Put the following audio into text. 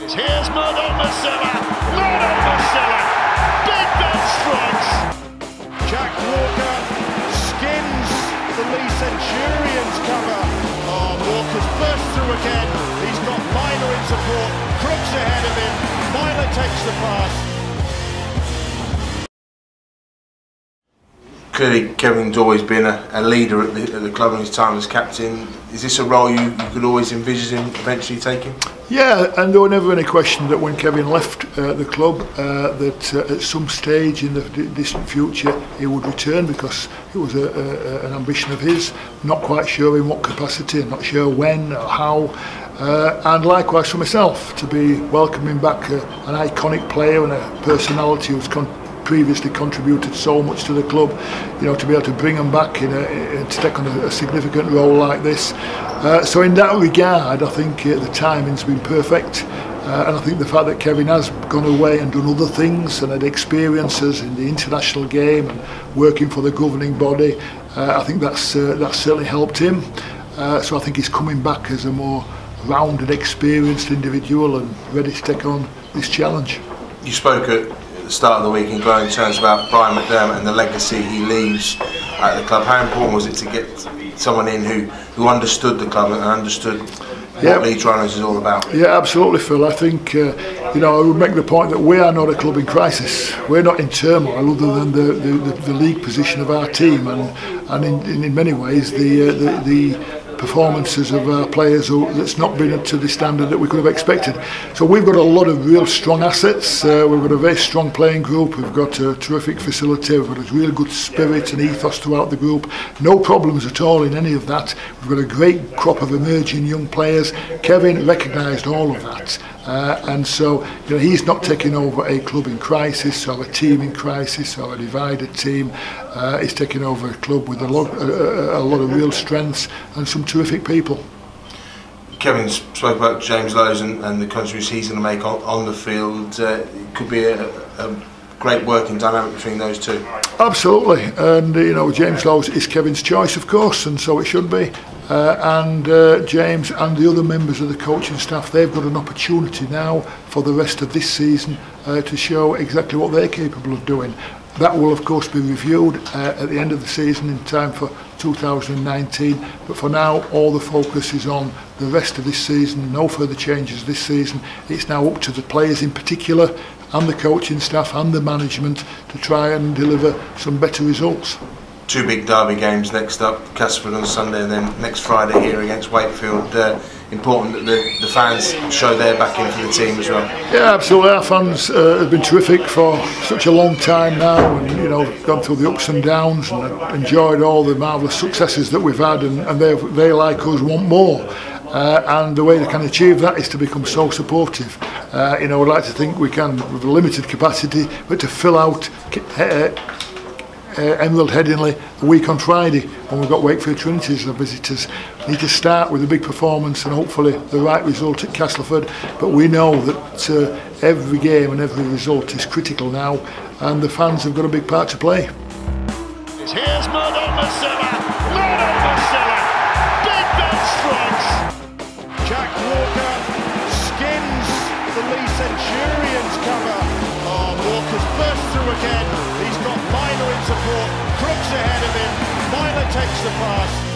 Here's Murdo Masilla. Murdo Masilla. Big Ben strikes. Jack Walker skins the Leeds Centurions cover. Oh, Walker's burst through again. He's got Myler in support. Crooks ahead of him. Myler takes the pass. Clearly, Kevin's always been a leader at the club in his time as captain. Is this a role you could always envisage him eventually taking? Yeah, and there were never any question that when Kevin left the club that at some stage in the distant future he would return, because it was an ambition of his. Not quite sure in what capacity, not sure when or how. And likewise for myself, to be welcoming back an iconic player and a personality who's previously contributed so much to the club, you know, to be able to bring them back to take on a significant role like this. So in that regard, I think the timing's been perfect, and I think the fact that Kevin has gone away and done other things and had experiences in the international game and working for the governing body, I think that's certainly helped him. So I think he's coming back as a more rounded, experienced individual and ready to take on this challenge. You spoke at the start of the week in glowing terms about Brian McDermott and the legacy he leaves at the club. How important was it to get someone in who understood the club and understood what Leeds Rhinos is all about? Yeah, absolutely, Phil. I think you know, I would make the point that we are not a club in crisis. We're not in turmoil, other than the league position of our team, and in many ways the performances of our players that's not been up to the standard that we could have expected. So we've got a lot of real strong assets. We've got a very strong playing group. We've got a terrific facility. We've got a real good spirit and ethos throughout the group. No problems at all in any of that. We've got a great crop of emerging young players. Kevin recognised all of that. And so, you know, he's not taking over a club in crisis or a team in crisis or a divided team. He's taking over a club with a lot of real strengths and some terrific people. Kevin spoke about James Lowes and the contributions he's going to make on the field. It could be a great working dynamic between those two. Absolutely, and you know, James Lowes is Kevin's choice, of course, and so it should be. And James and the other members of the coaching staff, they've got an opportunity now for the rest of this season to show exactly what they're capable of doing. That will of course be reviewed at the end of the season in time for 2019, but for now all the focus is on the rest of this season. No further changes this season. It's now up to the players in particular and the coaching staff and the management to try and deliver some better results. Two big derby games next up, Castleford on Sunday and then next Friday here against Wakefield. Important that the fans show their backing for the team as well. Yeah, absolutely. Our fans have been terrific for such a long time now, and you know, gone through the ups and downs and enjoyed all the marvellous successes that we've had, and they like us want more. And the way they can achieve that is to become so supportive. You know, I'd like to think we can, with a limited capacity, but to fill out Emerald Headingley a week on Friday when we've got Wakefield Trinity as the visitors. We need to start with a big performance and hopefully the right result at Castleford, but we know that every game and every result is critical now, and the fans have got a big part to play. Here's Murdo Masilla. Murdo Masilla. Big Ben strikes. Jack Walker skins the Leeds Centurions cover. Oh, Walker's burst through again. He's got Myler in support. Crooks ahead of him. Myler takes the pass.